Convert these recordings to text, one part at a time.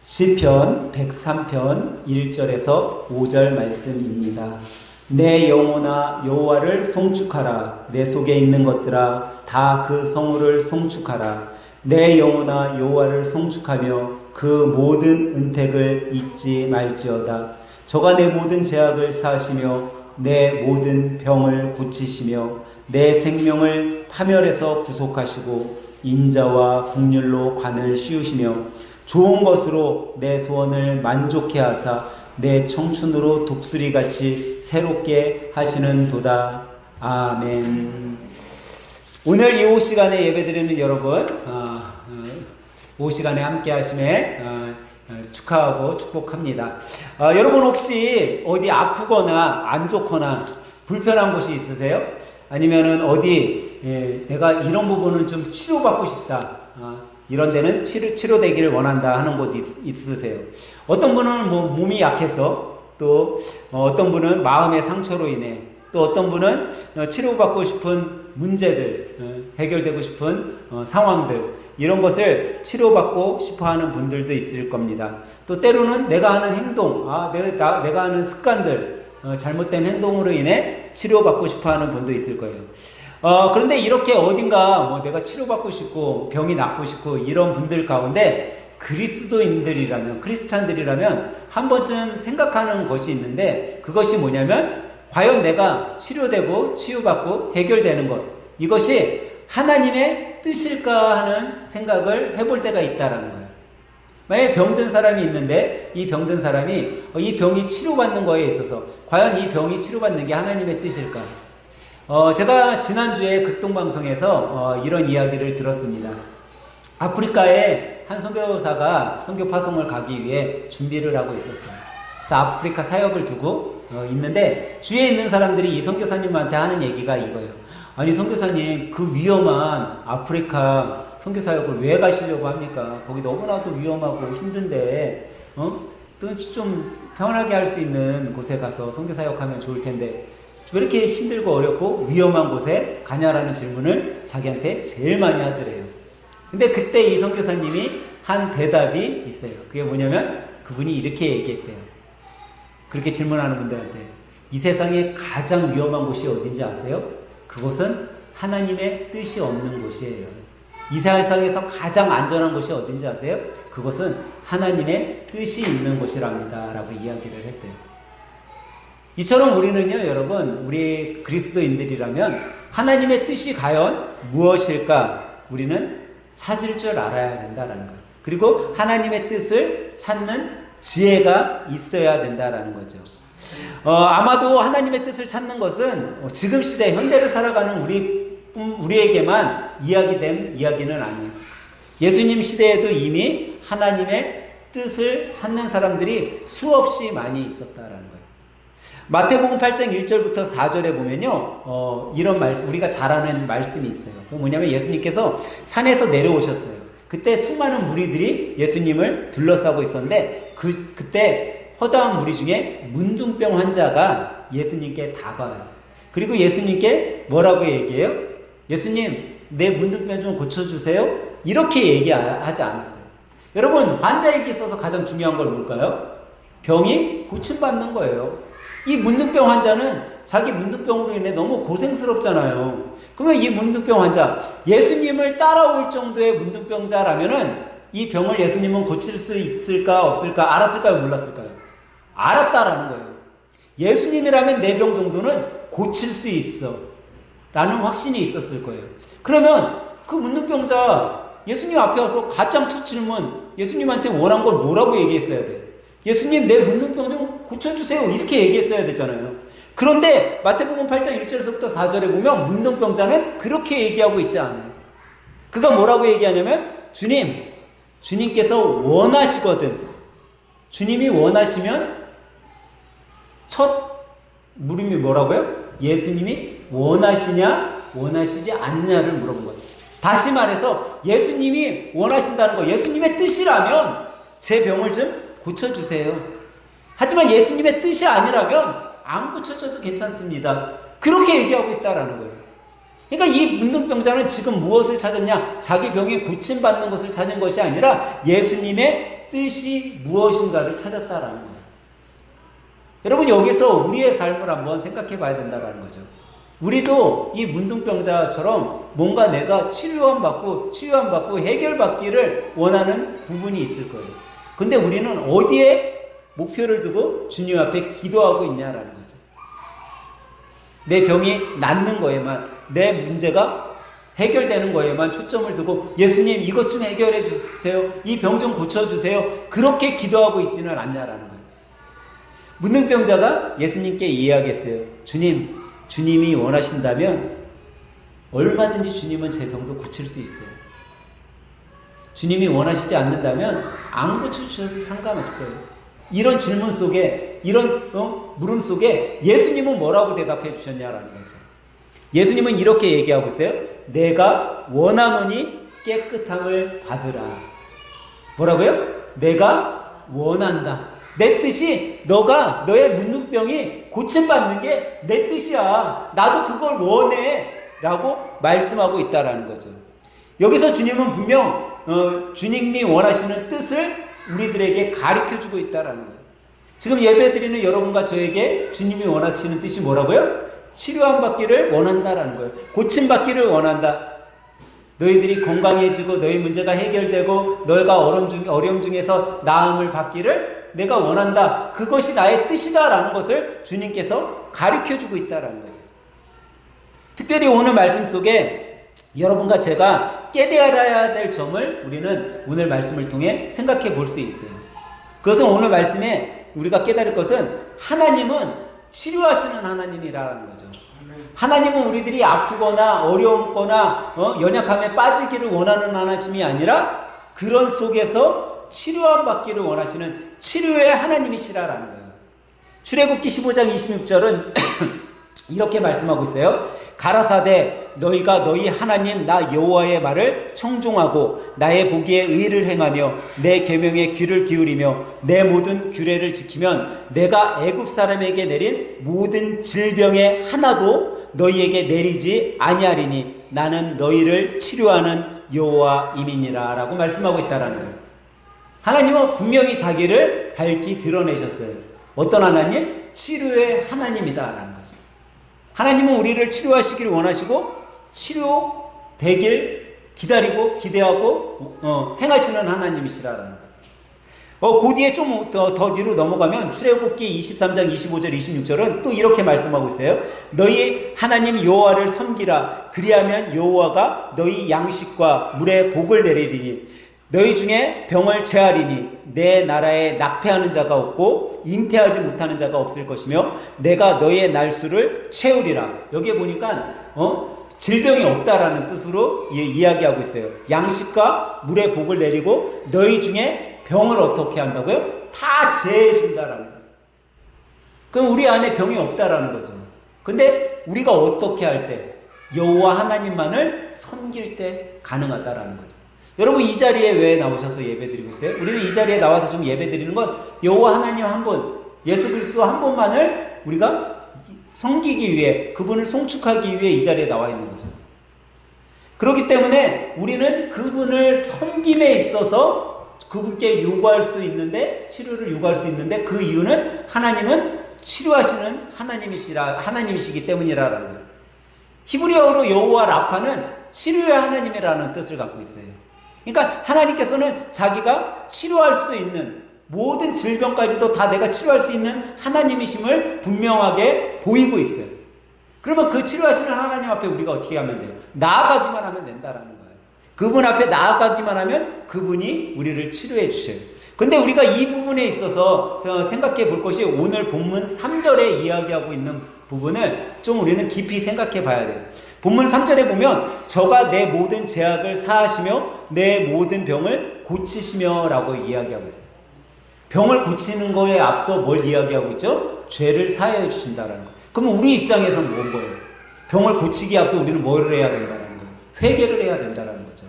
시편 103편 1절에서 5절 말씀입니다. 내 영혼아 여호와를 송축하라. 내 속에 있는 것들아 다 그 성호를 송축하라. 내 영혼아 여호와를 송축하며 그 모든 은택을 잊지 말지어다. 저가 내 모든 죄악을 사하시며 내 모든 병을 고치시며 내 생명을 파멸에서 구속하시고 인자와 긍휼로 관을 씌우시며 좋은 것으로 내 소원을 만족해 하사 내 청춘으로 독수리같이 새롭게 하시는 도다. 아멘. 오늘 이 오후 시간에 예배드리는 여러분, 오후 시간에 함께 하심에 축하하고 축복합니다. 여러분 혹시 어디 아프거나 안 좋거나 불편한 곳이 있으세요? 아니면은 어디 내가 이런 부분은 좀 치료받고 싶다. 이런 데는 치료되기를 원한다 하는 곳 있으세요? 어떤 분은 몸이 약해서, 또 어떤 분은 마음의 상처로 인해, 또 어떤 분은 치료받고 싶은 문제들, 해결되고 싶은 상황들, 이런 것을 치료받고 싶어 하는 분들도 있을 겁니다. 또 때로는 내가 하는 행동, 내가 하는 습관들, 잘못된 행동으로 인해 치료받고 싶어 하는 분도 있을 거예요. 그런데 이렇게 어딘가 내가 치료받고 싶고 병이 낫고 싶고 이런 분들 가운데 그리스도인들이라면, 크리스찬들이라면 한 번쯤 생각하는 것이 있는데, 그것이 뭐냐면 과연 내가 치료되고 치유받고 해결되는 것, 이것이 하나님의 뜻일까 하는 생각을 해볼 때가 있다라는 거예요. 만약에 병든 사람이 있는데 이 병든 사람이 이 병이 치료받는 거에 있어서 과연 이 병이 치료받는 게 하나님의 뜻일까? 제가 지난주에 극동방송에서 이런 이야기를 들었습니다. 아프리카에 한 선교사가 선교 파송을 가기 위해 준비를 하고 있었어요. 그래서 아프리카 사역을 두고 있는데 주위에 있는 사람들이 이 선교사님한테 하는 얘기가 이거예요. 아니 선교사님, 그 위험한 아프리카 선교 사역을 왜 가시려고 합니까? 거기 너무나도 위험하고 힘든데 또 좀 편하게 할 수 있는 곳에 가서 선교 사역하면 좋을 텐데 왜 이렇게 힘들고 어렵고 위험한 곳에 가냐라는 질문을 자기한테 제일 많이 하더래요. 근데 그때 이 선교사님이 한 대답이 있어요. 그게 뭐냐면 그분이 이렇게 얘기했대요. 그렇게 질문하는 분들한테, 이 세상에 가장 위험한 곳이 어딘지 아세요? 그곳은 하나님의 뜻이 없는 곳이에요. 이 세상에서 가장 안전한 곳이 어딘지 아세요? 그것은 하나님의 뜻이 있는 곳이랍니다 라고 이야기를 했대요. 이처럼 우리는요, 여러분, 우리 그리스도인들이라면 하나님의 뜻이 과연 무엇일까 우리는 찾을 줄 알아야 된다라는 거예요. 그리고 하나님의 뜻을 찾는 지혜가 있어야 된다라는 거죠. 아마도 하나님의 뜻을 찾는 것은 지금 시대 현대를 살아가는 우리에게만 이야기된 이야기는 아니에요. 예수님 시대에도 이미 하나님의 뜻을 찾는 사람들이 수없이 많이 있었다라는 거예요. 마태복음 8장 1절부터 4절에 보면요, 이런 말씀, 우리가 잘 아는 말씀이 있어요. 그게 뭐냐면 예수님께서 산에서 내려오셨어요. 그때 수많은 무리들이 예수님을 둘러싸고 있었는데 그때 허다한 무리 중에 문둥병 환자가 예수님께 다가와요. 그리고 예수님께 뭐라고 얘기해요? 예수님, 내 문둥병 좀 고쳐주세요. 이렇게 얘기하지 않았어요. 여러분, 환자에게 있어서 가장 중요한 걸 뭘까요? 병이 고침받는 거예요. 이 문둥병 환자는 자기 문둥병으로 인해 너무 고생스럽잖아요. 그러면 이 문둥병 환자, 예수님을 따라올 정도의 문둥병자라면은 이 병을 예수님은 고칠 수 있을까 없을까, 알았을까요 몰랐을까요? 알았다라는 거예요. 예수님이라면 내 병 정도는 고칠 수 있어 라는 확신이 있었을 거예요. 그러면 그 문둥병자 예수님 앞에 와서 가장 첫 질문, 예수님한테 원한 걸 뭐라고 얘기했어야 돼? 예수님, 내 문둥병 좀 고쳐주세요. 이렇게 얘기했어야 되잖아요. 그런데 마태복음 8장 1절에서부터 4절에 보면 문둥병자는 그렇게 얘기하고 있지 않아요. 그가 뭐라고 얘기하냐면, 주님께서 원하시거든. 주님이 원하시면 첫 물음이 뭐라고요? 예수님이 원하시냐 원하시지 않느냐를 물어본 거예요. 다시 말해서 예수님이 원하신다는 거, 예수님의 뜻이라면 제 병을 좀 고쳐주세요. 하지만 예수님의 뜻이 아니라면 안 고쳐줘도 괜찮습니다. 그렇게 얘기하고 있다라는 거예요. 그러니까 이 문둥병자는 지금 무엇을 찾았냐? 자기 병이 고침받는 것을 찾은 것이 아니라 예수님의 뜻이 무엇인가를 찾았다라는 거예요. 여러분, 여기서 우리의 삶을 한번 생각해 봐야 된다는 거죠. 우리도 이 문둥병자처럼 뭔가 내가 치유함받고 해결받기를 원하는 부분이 있을 거예요. 근데 우리는 어디에 목표를 두고 주님 앞에 기도하고 있냐라는 거죠. 내 병이 낫는 거에만, 내 문제가 해결되는 거에만 초점을 두고 예수님 이것 좀 해결해 주세요. 이 병 좀 고쳐주세요. 그렇게 기도하고 있지는 않냐라는 거예요. 문둥병자가 예수님께 이야기했어요. 주님이 원하신다면 얼마든지 주님은 제 병도 고칠 수 있어요. 주님이 원하시지 않는다면 안 고쳐주셔도 상관없어요. 이런 질문 속에, 이런 물음 속에 예수님은 뭐라고 대답해 주셨냐라는 거죠. 예수님은 이렇게 얘기하고 있어요. 내가 원하노니 깨끗함을 받으라. 뭐라고요? 내가 원한다. 내 뜻이 너의 문둥병이 고침받는 게 내 뜻이야. 나도 그걸 원해. 라고 말씀하고 있다라는 거죠. 여기서 주님은 분명 주님이 원하시는 뜻을 우리들에게 가르쳐주고 있다라는 거예요. 지금 예배드리는 여러분과 저에게 주님이 원하시는 뜻이 뭐라고요? 치료함 받기를 원한다라는 거예요. 고침받기를 원한다. 너희들이 건강해지고 너희 문제가 해결되고 너희가 어려움 중에서 나음을 받기를 내가 원한다. 그것이 나의 뜻이다라는 것을 주님께서 가르쳐주고 있다라는 거죠. 특별히 오늘 말씀 속에 여러분과 제가 깨달아야 될 점을 우리는 오늘 말씀을 통해 생각해 볼 수 있어요. 그것은 오늘 말씀에 우리가 깨달을 것은 하나님은 치료하시는 하나님이라는 거죠. 하나님은 우리들이 아프거나 어려움거나 연약함에 빠지기를 원하는 하나님이 아니라 그런 속에서 치료함 받기를 원하시는 치료의 하나님이시라는 거예요. 출애굽기 15장 26절은 이렇게 말씀하고 있어요. 가라사대 너희가 너희 하나님 나 여호와의 말을 청종하고 나의 보기에 의를 행하며 내 계명에 귀를 기울이며 내 모든 규례를 지키면 내가 애굽 사람에게 내린 모든 질병의 하나도 너희에게 내리지 아니하리니 나는 너희를 치료하는 여호와임이니라 라고 말씀하고 있다라는 거예요. 하나님은 분명히 자기를 밝히 드러내셨어요. 어떤 하나님? 치료의 하나님이다라는 거죠. 하나님은 우리를 치료하시기를 원하시고 치료되길 기다리고 기대하고 행하시는 하나님이시라는 거예요. 그 뒤에 좀 더 뒤로 넘어가면 출애굽기 23장 25절 26절은 또 이렇게 말씀하고 있어요. 너희 하나님 여호와를 섬기라. 그리하면 여호와가 너희 양식과 물에 복을 내리리니 너희 중에 병을 제하리니 내 나라에 낙태하는 자가 없고 잉태하지 못하는 자가 없을 것이며 내가 너희의 날수를 채우리라. 여기에 보니까 질병이 없다라는 뜻으로 이야기하고 있어요. 양식과 물에 복을 내리고 너희 중에 병을 어떻게 한다고요? 다 제해준다라는 거예요. 그럼 우리 안에 병이 없다라는 거죠. 근데 우리가 어떻게 할 때? 여호와 하나님만을 섬길 때 가능하다라는 거죠. 여러분 이 자리에 왜 나오셔서 예배드리고 있어요? 우리는 이 자리에 나와서 좀 예배드리는 건 여호와 하나님 한 분, 예수 그리스도 한 분만을 우리가 섬기기 위해, 그분을 송축하기 위해 이 자리에 나와 있는 거죠. 그렇기 때문에 우리는 그분을 섬김에 있어서 그분께 요구할 수 있는데, 치료를 요구할 수 있는데 그 이유는 하나님은 치료하시는 하나님이시기 때문이라는 거예요. 히브리어로 여호와 라파는 치료의 하나님이라는 뜻을 갖고 있어요. 그러니까 하나님께서는 자기가 치료할 수 있는 모든 질병까지도 다 내가 치료할 수 있는 하나님이심을 분명하게 보이고 있어요. 그러면 그 치료하시는 하나님 앞에 우리가 어떻게 하면 돼요? 나아가기만 하면 된다라는 거예요. 그분 앞에 나아가기만 하면 그분이 우리를 치료해 주셔요. 근데 우리가 이 부분에 있어서 생각해 볼 것이 오늘 본문 3절에 이야기하고 있는 부분을 좀 우리는 깊이 생각해 봐야 돼요. 본문 3절에 보면 저가 내 모든 죄악을 사하시며 내 모든 병을 고치시며 라고 이야기하고 있어요. 병을 고치는 거에 앞서 뭘 이야기하고 있죠? 죄를 사하여 주신다는 거. 그럼 우리 입장에서는 뭔 거예요? 병을 고치기에 앞서 우리는 뭘 해야 된다는 거예요? 회개를 해야 된다는 거죠.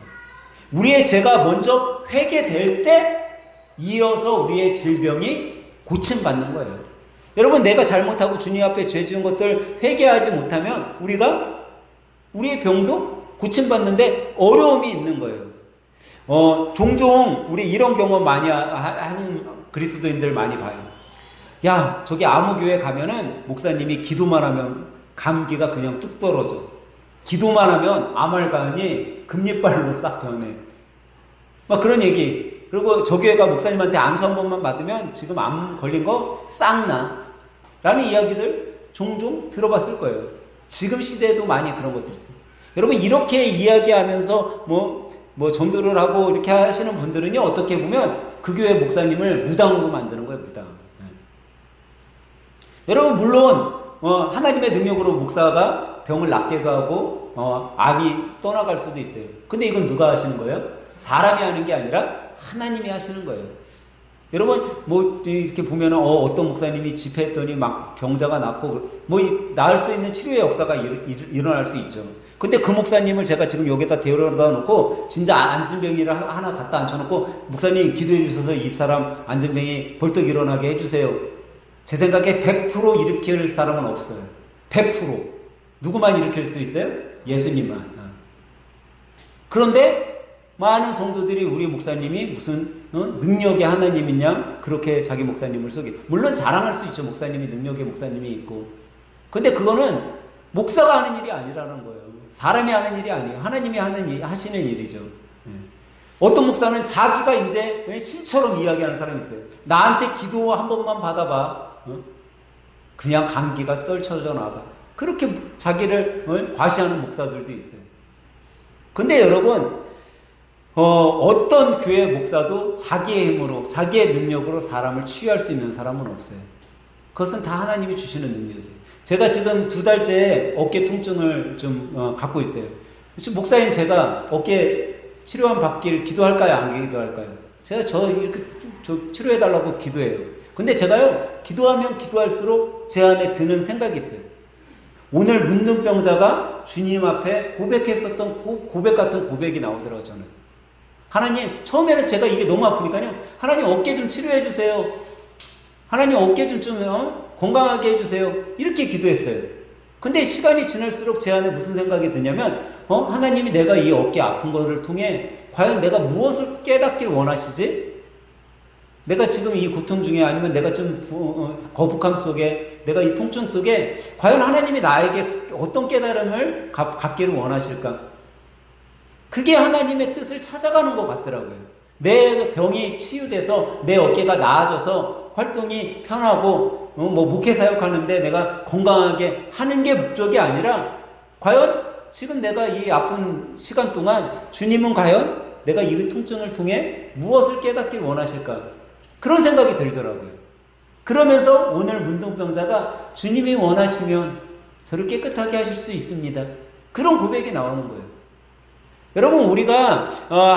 우리의 죄가 먼저 회개될 때 이어서 우리의 질병이 고침받는 거예요. 여러분 내가 잘못하고 주님 앞에 죄 지은 것들 회개하지 못하면 우리의 병도 고침받는데 어려움이 있는 거예요. 종종 우리 이런 경험 많이 하는 그리스도인들 많이 봐요. 야, 저기 아무 교회 가면은 목사님이 기도만 하면 감기가 그냥 뚝 떨어져. 기도만 하면 아말감이 금리발로 싹 변해. 막 그런 얘기. 그리고 저 교회가 목사님한테 안수 한 번만 받으면 지금 암 걸린 거 싹 나. 라는 이야기들 종종 들어봤을 거예요. 지금 시대에도 많이 그런 것들이 있어요. 여러분, 이렇게 이야기하면서 뭐 전도를 하고 이렇게 하시는 분들은요, 어떻게 보면 그 교회 목사님을 무당으로 만드는 거예요, 무당. 여러분, 물론 하나님의 능력으로 목사가 병을 낫게도 하고 악이 떠나갈 수도 있어요. 근데 이건 누가 하시는 거예요? 사람이 하는 게 아니라 하나님이 하시는 거예요. 여러분, 뭐 이렇게 보면 어떤 목사님이 집회했더니 막 병자가 낫고 뭐 나을 수 있는 치료의 역사가 일어날 수 있죠. 근데 그 목사님을 제가 지금 여기다 데려다 놓고 진짜 안진병이를 하나 갖다 앉혀놓고 목사님 기도해 주셔서 이 사람 안진병이 벌떡 일어나게 해주세요. 제 생각에 100% 일으킬 사람은 없어요. 100%. 누구만 일으킬 수 있어요? 예수님만. 그런데 많은 성도들이 우리 목사님이 무슨 능력의 하나님이냐 그렇게 자기 목사님을 속여. 물론 자랑할 수 있죠. 목사님이 능력의 목사님이 있고. 근데 그거는 목사가 하는 일이 아니라는 거예요. 사람이 하는 일이 아니에요. 하나님이 하시는 일이죠. 어떤 목사는 자기가 이제 신처럼 이야기하는 사람이 있어요. 나한테 기도 한 번만 받아봐. 그냥 감기가 떨쳐져 나가. 그렇게 자기를 과시하는 목사들도 있어요. 근데 여러분, 어떤 교회 목사도 자기의 힘으로, 자기의 능력으로 사람을 치유할 수 있는 사람은 없어요. 그것은 다 하나님이 주시는 능력이에요. 제가 지금 2달째 어깨 통증을 좀 갖고 있어요. 지금 목사님, 제가 어깨 치료만 받기를 기도할까요? 안 기도할까요? 제가 이렇게 치료해달라고 기도해요. 근데 제가요, 기도하면 기도할수록 제 안에 드는 생각이 있어요. 오늘 문둥병자가 주님 앞에 고백했었던 고백 같은 고백이 나오더라고요, 저는. 하나님, 처음에는 제가 이게 너무 아프니까요, 하나님 어깨 좀 치료해 주세요. 하나님 어깨 좀 건강하게 해주세요. 이렇게 기도했어요. 근데 시간이 지날수록 제 안에 무슨 생각이 드냐면, 하나님이 내가 이 어깨 아픈 거를 통해 과연 내가 무엇을 깨닫길 원하시지? 내가 지금 이 고통 중에, 아니면 내가 좀 거북함 속에, 내가 이 통증 속에 과연 하나님이 나에게 어떤 깨달음을 갖기를 원하실까? 그게 하나님의 뜻을 찾아가는 것 같더라고요. 내 병이 치유돼서 내 어깨가 나아져서 활동이 편하고 목회 사역하는데 내가 건강하게 하는 게 목적이 아니라, 과연 지금 내가 이 아픈 시간 동안 주님은 과연 내가 이 통증을 통해 무엇을 깨닫길 원하실까? 그런 생각이 들더라고요. 그러면서 오늘 문둥병자가 주님이 원하시면 저를 깨끗하게 하실 수 있습니다. 그런 고백이 나오는 거예요. 여러분, 우리가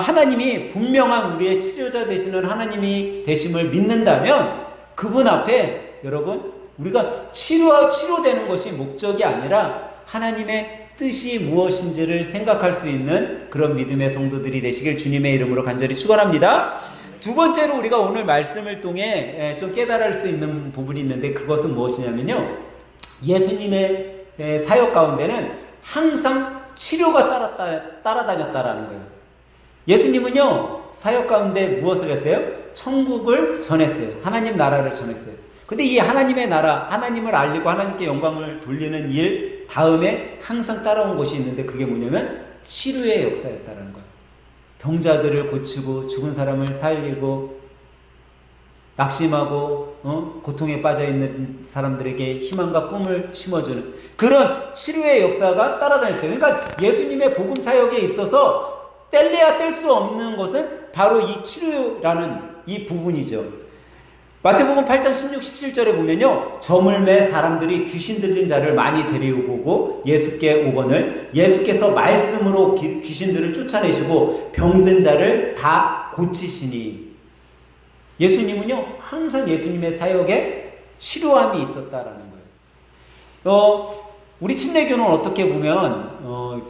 하나님이 분명한 우리의 치료자 되시는 하나님이 되심을 믿는다면 그분 앞에, 여러분, 우리가 치료되는 것이 목적이 아니라 하나님의 뜻이 무엇인지를 생각할 수 있는 그런 믿음의 성도들이 되시길 주님의 이름으로 간절히 축원합니다. 두 번째로 우리가 오늘 말씀을 통해 좀 깨달을 수 있는 부분이 있는데, 그것은 무엇이냐면요, 예수님의 사역 가운데는 항상 치료가 따라다녔다라는 거예요. 예수님은요, 사역 가운데 무엇을 했어요? 천국을 전했어요. 하나님 나라를 전했어요. 근데 이 하나님의 나라, 하나님을 알리고 하나님께 영광을 돌리는 일 다음에 항상 따라온 것이 있는데, 그게 뭐냐면 치료의 역사였다라는 거예요. 병자들을 고치고 죽은 사람을 살리고 낙심하고 고통에 빠져있는 사람들에게 희망과 꿈을 심어주는 그런 치료의 역사가 따라다녔어요. 그러니까 예수님의 복음 사역에 있어서 뗄래야 뗄 수 없는 것은 바로 이 치료라는 이 부분이죠. 마태복음 8장 16, 17절에 보면요, 점을 매 사람들이 귀신 들린 자를 많이 데리고 예수께 오거늘 예수께서 말씀으로 귀신들을 쫓아내시고 병든 자를 다 고치시니. 예수님은요, 항상 예수님의 사역에 치료함이 있었다라는 거예요. 우리 침례교는 어떻게 보면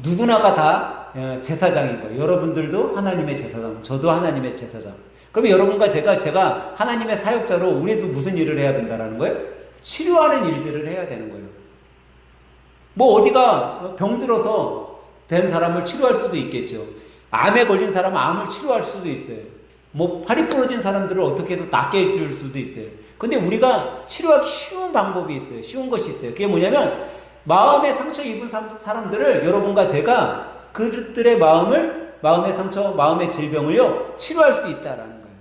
누구나가 다 제사장인 거예요. 여러분들도 하나님의 제사장, 저도 하나님의 제사장. 그러면 여러분과 제가 하나님의 사역자로 우리도 무슨 일을 해야 된다는 거예요? 치료하는 일들을 해야 되는 거예요. 뭐 어디가 병들어서 된 사람을 치료할 수도 있겠죠. 암에 걸린 사람은 암을 치료할 수도 있어요. 뭐 팔이 부러진 사람들을 어떻게 해서 낫게 해줄 수도 있어요. 근데 우리가 치료하기 쉬운 방법이 있어요. 쉬운 것이 있어요. 그게 뭐냐면 마음의 상처 입은 사람들을 여러분과 제가 그들의 마음의 상처, 마음의 질병을요 치료할 수 있다라는 거예요.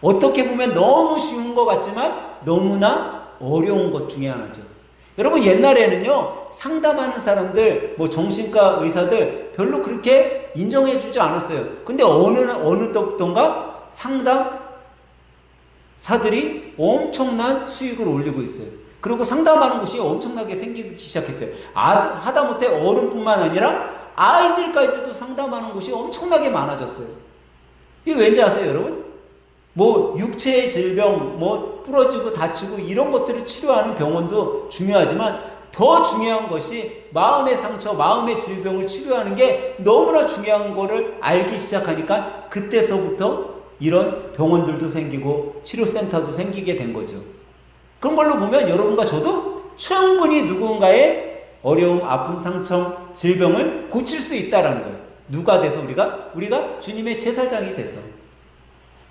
어떻게 보면 너무 쉬운 것 같지만 너무나 어려운 것 중에 하나죠. 여러분 옛날에는요 상담하는 사람들, 뭐 정신과 의사들 별로 그렇게 인정해주지 않았어요. 근데 어느 때부터인가 상담사들이 엄청난 수익을 올리고 있어요. 그리고 상담하는 곳이 엄청나게 생기기 시작했어요. 하다못해 어른뿐만 아니라 아이들까지도 상담하는 곳이 엄청나게 많아졌어요. 이게 왠지 아세요, 여러분? 뭐 육체의 질병, 뭐 부러지고 다치고 이런 것들을 치료하는 병원도 중요하지만 더 중요한 것이 마음의 상처, 마음의 질병을 치료하는 게 너무나 중요한 거를 알기 시작하니까 그때서부터 이런 병원들도 생기고 치료센터도 생기게 된 거죠. 그런 걸로 보면 여러분과 저도 충분히 누군가의 어려움, 아픔, 상처, 질병을 고칠 수 있다라는 거예요. 누가 돼서 우리가 주님의 제사장이 돼서.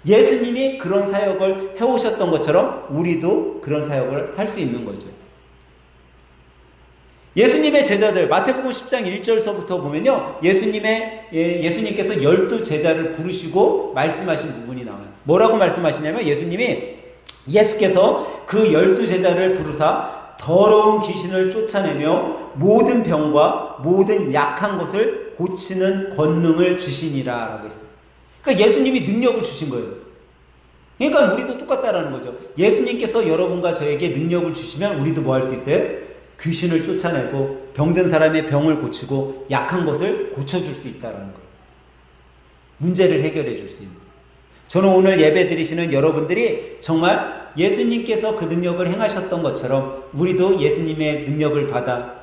예수님이 그런 사역을 해오셨던 것처럼 우리도 그런 사역을 할 수 있는 거죠. 예수님의 제자들, 마태복음 10장 1절서부터 보면요, 예수님께서 12제자를 부르시고 말씀하신 부분이 나와요. 뭐라고 말씀하시냐면 예수께서 그 12제자를 부르사 더러운 귀신을 쫓아내며 모든 병과 모든 약한 것을 고치는 권능을 주시니라 라고 했어요. 그러니까 예수님이 능력을 주신 거예요. 그러니까 우리도 똑같다라는 거죠. 예수님께서 여러분과 저에게 능력을 주시면 우리도 뭐 할 수 있어요? 귀신을 쫓아내고 병든 사람의 병을 고치고 약한 것을 고쳐줄 수 있다는 거예요. 문제를 해결해 줄 수 있는. 저는 오늘 예배 드리시는 여러분들이 정말 예수님께서 그 능력을 행하셨던 것처럼 우리도 예수님의 능력을 받아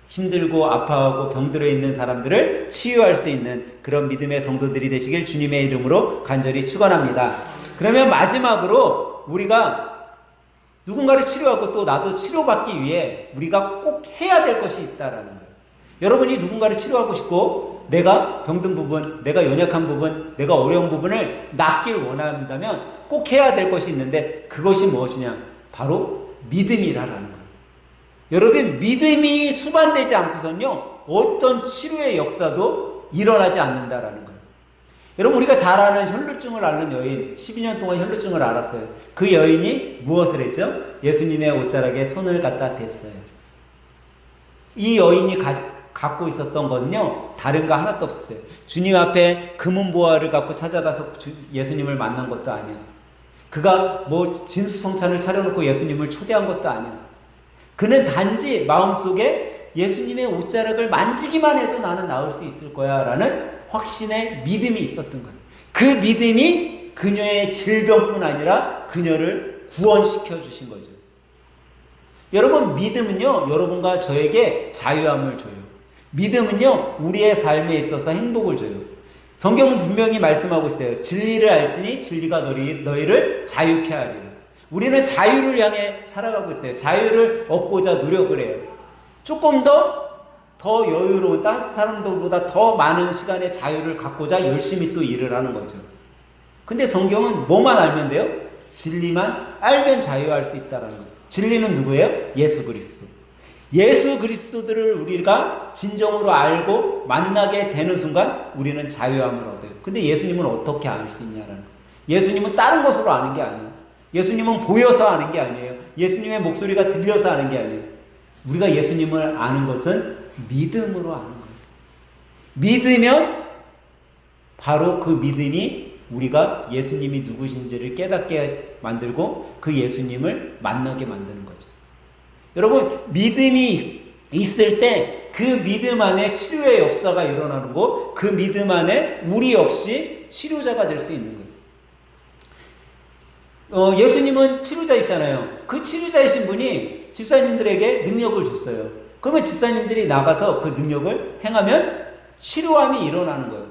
힘들고 아파하고 병들어 있는 사람들을 치유할 수 있는 그런 믿음의 성도들이 되시길 주님의 이름으로 간절히 축원합니다. 그러면 마지막으로 우리가 누군가를 치료하고 또 나도 치료받기 위해 우리가 꼭 해야 될 것이 있다라는 거예요. 여러분이 누군가를 치료하고 싶고 내가 병든 부분, 내가 연약한 부분, 내가 어려운 부분을 낫길 원한다면 꼭 해야 될 것이 있는데 그것이 무엇이냐? 바로 믿음이라는 거예요. 여러분 믿음이 수반되지 않고선요 어떤 치료의 역사도 일어나지 않는다라는 거예요. 여러분 우리가 잘 아는 혈루증을 앓는 여인, 12년 동안 혈루증을 앓았어요. 그 여인이 무엇을 했죠? 예수님의 옷자락에 손을 갖다 댔어요. 이 여인이 갖고 있었던 것은요 다른 거 하나도 없었어요. 주님 앞에 금은보화를 갖고 찾아가서 예수님을 만난 것도 아니었어요. 그가 뭐 진수성찬을 차려놓고 예수님을 초대한 것도 아니었어요. 그는 단지 마음속에 예수님의 옷자락을 만지기만 해도 나는 나을 수 있을 거야 라는 확신의 믿음이 있었던 거예요. 그 믿음이 그녀의 질병뿐 아니라 그녀를 구원시켜 주신 거죠. 여러분 믿음은요 여러분과 저에게 자유함을 줘요. 믿음은요 우리의 삶에 있어서 행복을 줘요. 성경은 분명히 말씀하고 있어요. 진리를 알지니 진리가 너희를 자유케 하리라. 우리는 자유를 향해 살아가고 있어요. 자유를 얻고자 노력을 해요. 조금 더 여유로운 다른 사람들보다 더 많은 시간의 자유를 갖고자 열심히 또 일을 하는 거죠. 근데 성경은 뭐만 알면 돼요? 진리만 알면 자유할 수 있다는 거죠. 진리는 누구예요? 예수 그리스도. 예수 그리스도들을 우리가 진정으로 알고 만나게 되는 순간 우리는 자유함을 얻어요. 근데 예수님은 어떻게 알 수 있냐라는 거예요. 예수님은 다른 것으로 아는 게 아니에요. 예수님은 보여서 아는 게 아니에요. 예수님의 목소리가 들려서 아는 게 아니에요. 우리가 예수님을 아는 것은 믿음으로 아는 거예요. 믿으면 바로 그 믿음이 우리가 예수님이 누구신지를 깨닫게 만들고 그 예수님을 만나게 만드는 거죠. 여러분 믿음이 있을 때 그 믿음 안에 치료의 역사가 일어나는 거, 그 믿음 안에 우리 역시 치료자가 될 수 있는 거예요. 예수님은 치료자이시잖아요. 그 치료자이신 분이 집사님들에게 능력을 줬어요. 그러면 집사님들이 나가서 그 능력을 행하면 치료함이 일어나는 거예요.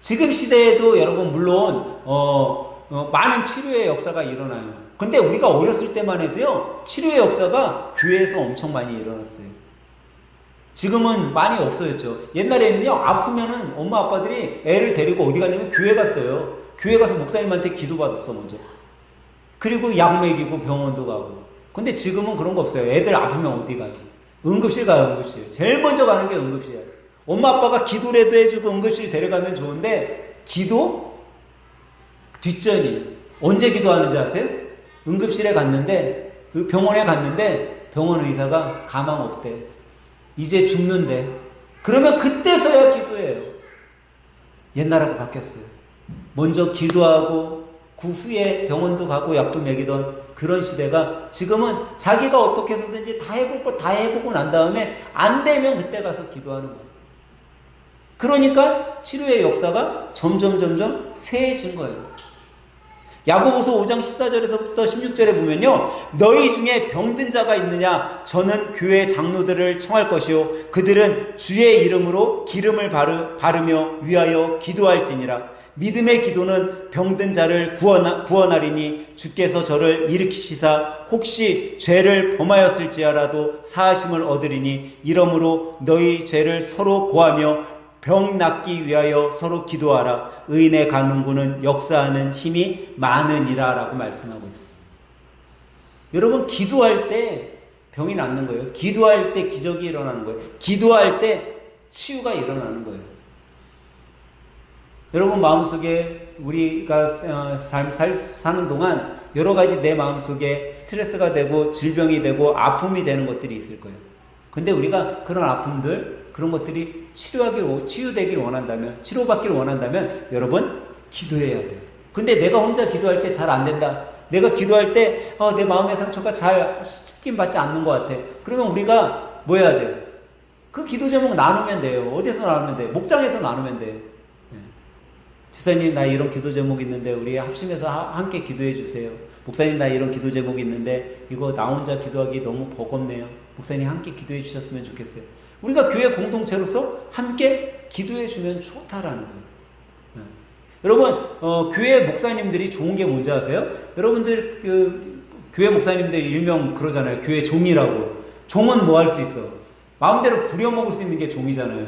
지금 시대에도 여러분 물론 많은 치료의 역사가 일어나요. 근데 우리가 어렸을 때만 해도요 치료의 역사가 교회에서 엄청 많이 일어났어요. 지금은 많이 없어졌죠. 옛날에는요, 아프면은 엄마 아빠들이 애를 데리고 어디 갔냐면 교회 갔어요. 교회 가서 목사님한테 기도받았어, 먼저. 그리고 약 먹이고 병원도 가고. 근데 지금은 그런 거 없어요. 애들 아프면 어디 가요? 응급실 가요, 응급실. 제일 먼저 가는 게 응급실이에요. 엄마 아빠가 기도라도 해주고 응급실 데려가면 좋은데, 기도? 뒷전이. 언제 기도하는지 아세요? 응급실에 갔는데, 그 병원에 갔는데, 병원 의사가 가망 없대. 이제 죽는데. 그러면 그때서야 기도해요. 옛날하고 바뀌었어요. 먼저 기도하고, 그 후에 병원도 가고 약도 먹이던 그런 시대가 지금은 자기가 어떻게 해서든지 다 해볼 거 다 해보고 난 다음에 안 되면 그때 가서 기도하는 거예요. 그러니까 치료의 역사가 점점 세해진 거예요. 야고보서 5장 14절에서부터 16절에 보면요. 너희 중에 병든 자가 있느냐? 저는 교회 장로들을 청할 것이요. 그들은 주의 이름으로 기름을 바르며 위하여 기도할지니라. 믿음의 기도는 병든 자를 구원하리니 주께서 저를 일으키시사 혹시 죄를 범하였을지라도 사하심을 얻으리니 이러므로 너희 죄를 서로 고하며 병 낫기 위하여 서로 기도하라. 의인의 간구는 역사하는 힘이 많으니라 라고 말씀하고 있습니다. 여러분, 기도할 때 병이 낫는 거예요. 기도할 때 기적이 일어나는 거예요. 기도할 때 치유가 일어나는 거예요. 여러분 마음속에 우리가 사는 동안 여러 가지 내 마음속에 스트레스가 되고 질병이 되고 아픔이 되는 것들이 있을 거예요. 근데 우리가 그런 아픔들, 그런 것들이 치유되길 원한다면, 치료받기를 원한다면 여러분 기도해야 돼요. 근데 내가 혼자 기도할 때 잘 안 된다. 내가 기도할 때 내 마음의 상처가 잘 씻김 받지 않는 것 같아. 그러면 우리가 뭐 해야 돼요? 그 기도 제목 나누면 돼요. 어디서 나누면 돼요? 목장에서 나누면 돼요. 지사님 나 이런 기도 제목이 있는데 우리 합심해서 함께 기도해 주세요. 목사님 나 이런 기도 제목이 있는데 이거 나 혼자 기도하기 너무 버겁네요. 목사님 함께 기도해 주셨으면 좋겠어요. 우리가 교회 공동체로서 함께 기도해 주면 좋다라는 거예요. 여러분 교회 목사님들이 좋은 게 뭔지 아세요? 여러분들 교회 목사님들 일명 그러잖아요. 교회 종이라고. 종은 뭐 할 수 있어? 마음대로 부려먹을 수 있는 게 종이잖아요.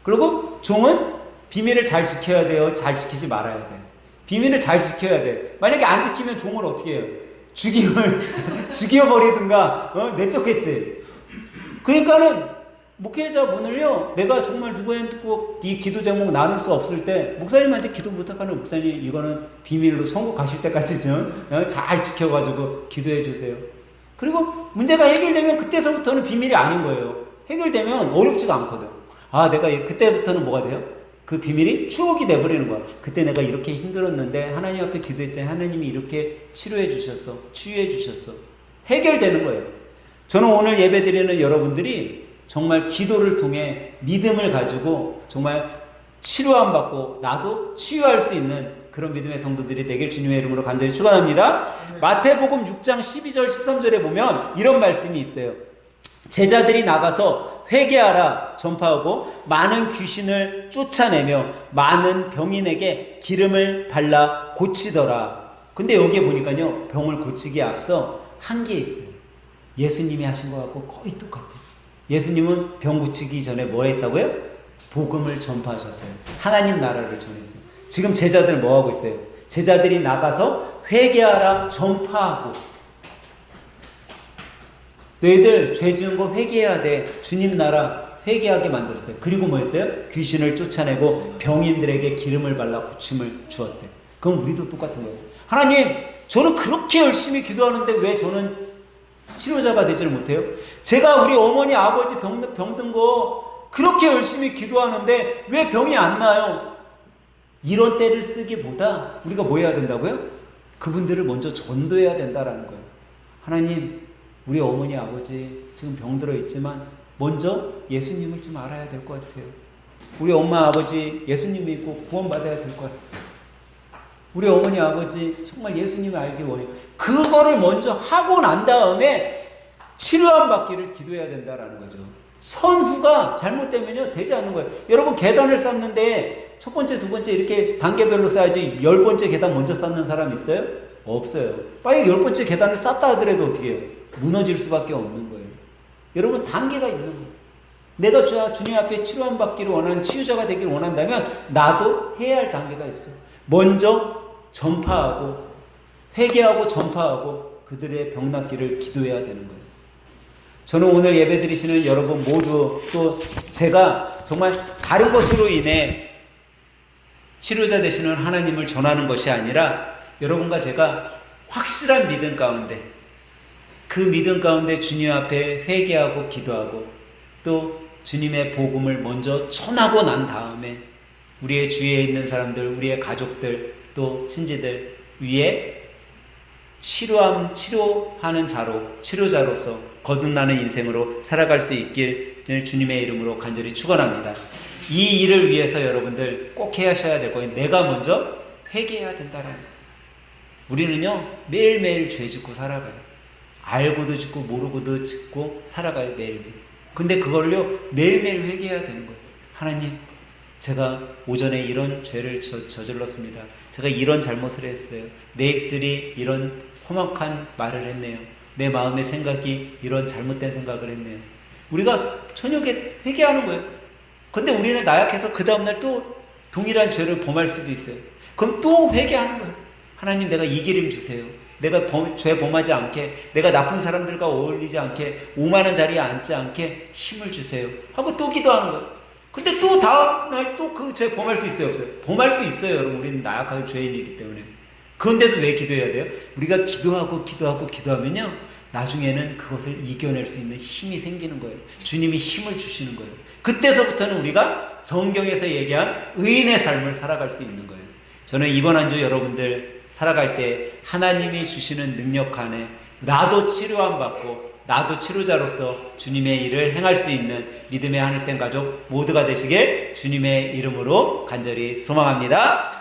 그리고 종은 비밀을 잘 지켜야 돼요? 잘 지키지 말아야 돼요? 비밀을 잘 지켜야 돼. 만약에 안 지키면 종을 어떻게 해요? 죽여버리든가, 내쫓겠지. 그러니까는, 목회자분을요, 내가 정말 누구한테 꼭 이 기도 제목 나눌 수 없을 때, 목사님한테 기도 부탁하는 목사님, 이거는 비밀로 선고 가실 때까지 좀 잘 지켜가지고 기도해 주세요. 그리고 문제가 해결되면 그때서부터는 비밀이 아닌 거예요. 해결되면 어렵지가 않거든. 내가 그때부터는 뭐가 돼요? 그 비밀이 추억이 돼버리는 거야. 그때 내가 이렇게 힘들었는데 하나님 앞에 기도했더니 하나님이 이렇게 치료해 주셨어. 치유해 주셨어. 해결되는 거예요. 저는 오늘 예배 드리는 여러분들이 정말 기도를 통해 믿음을 가지고 정말 치료함 받고 나도 치유할 수 있는 그런 믿음의 성도들이 되길 주님의 이름으로 간절히 축원합니다. 마태복음 6장 12절 13절에 보면 이런 말씀이 있어요. 제자들이 나가서 회개하라 전파하고 많은 귀신을 쫓아내며 많은 병인에게 기름을 발라 고치더라. 근데 여기에 보니까요, 병을 고치기에 앞서 한 게 있어요. 예수님이 하신 것하고 거의 똑같아요. 예수님은 병 고치기 전에 뭐 했다고요? 복음을 전파하셨어요. 하나님 나라를 전했어요. 지금 제자들 뭐 하고 있어요? 제자들이 나가서 회개하라 전파하고, 너희들 죄 지은 거 회개해야 돼. 주님 나라 회개하게 만들었어요. 그리고 뭐 했어요? 귀신을 쫓아내고 병인들에게 기름을 발라 고침을 주었대. 그럼 우리도 똑같은 거예요. 하나님, 저는 그렇게 열심히 기도하는데 왜 저는 치료자가 되지를 못해요? 제가 우리 어머니 아버지 병든 거 그렇게 열심히 기도하는데 왜 병이 안 나요? 이런 때를 쓰기보다 우리가 뭐 해야 된다고요? 그분들을 먼저 전도해야 된다라는 거예요. 하나님, 우리 어머니 아버지 지금 병들어 있지만 먼저 예수님을 좀 알아야 될 것 같아요. 우리 엄마 아버지 예수님 믿고 구원받아야 될 것 같아요. 우리 어머니 아버지 정말 예수님을 알기 원해요. 그거를 먼저 하고 난 다음에 치료함 받기를 기도해야 된다라는 거죠. 선후가 잘못되면요 되지 않는 거예요. 여러분 계단을 쌓는데 첫 번째, 두 번째 이렇게 단계별로 쌓아야지 10번째 계단 먼저 쌓는 사람 있어요? 없어요. 만약 10번째 계단을 쌓다 하더라도 어떻게 해요? 무너질 수밖에 없는 거예요. 여러분 단계가 있는 거예요. 내가 주님 앞에 치료함 받기를 원하는 치유자가 되기를 원한다면 나도 해야 할 단계가 있어. 먼저 전파하고 회개하고 전파하고 그들의 병 낫기를 기도해야 되는 거예요. 저는 오늘 예배 드리시는 여러분 모두 또 제가 정말 다른 것으로 인해 치료자 되시는 하나님을 전하는 것이 아니라 여러분과 제가 확실한 믿음 가운데 그 믿음 가운데 주님 앞에 회개하고 기도하고 또 주님의 복음을 먼저 전하고 난 다음에 우리의 주위에 있는 사람들, 우리의 가족들 또 친지들 위에 치료하는 자로, 치료자로서 거듭나는 인생으로 살아갈 수 있길 주님의 이름으로 간절히 축원합니다. 이 일을 위해서 여러분들 꼭 하셔야 될 거예요. 내가 먼저 회개해야 된다는 거예요. 우리는요 매일매일 죄 짓고 살아가요. 알고도 짓고 모르고도 짓고 살아가요 매일매일. 근데 그걸요 매일매일 회개해야 되는 거예요. 하나님, 제가 오전에 이런 죄를 저질렀습니다. 제가 이런 잘못을 했어요. 내 입술이 이런 험악한 말을 했네요. 내 마음의 생각이 이런 잘못된 생각을 했네요. 우리가 저녁에 회개하는 거예요. 근데 우리는 나약해서 그 다음날 또 동일한 죄를 범할 수도 있어요. 그럼 또 회개하는 거예요. 하나님, 내가 이 기름 주세요. 내가 죄 범하지 않게, 내가 나쁜 사람들과 어울리지 않게, 오만한 자리에 앉지 않게 힘을 주세요 하고 또 기도하는 거예요. 근데 또 다음날 또 그 죄 범할 수 있어요, 없어요? 범할 수 있어요, 여러분. 우리는 나약한 죄인이기 때문에. 그런데도 왜 기도해야 돼요? 우리가 기도하면요 나중에는 그것을 이겨낼 수 있는 힘이 생기는 거예요. 주님이 힘을 주시는 거예요. 그때서부터는 우리가 성경에서 얘기한 의인의 삶을 살아갈 수 있는 거예요. 저는 이번 한 주 여러분들 살아갈 때 하나님이 주시는 능력 안에 나도 치료함 받고 나도 치료자로서 주님의 일을 행할 수 있는 믿음의 하늘샘 가족 모두가 되시길 주님의 이름으로 간절히 소망합니다.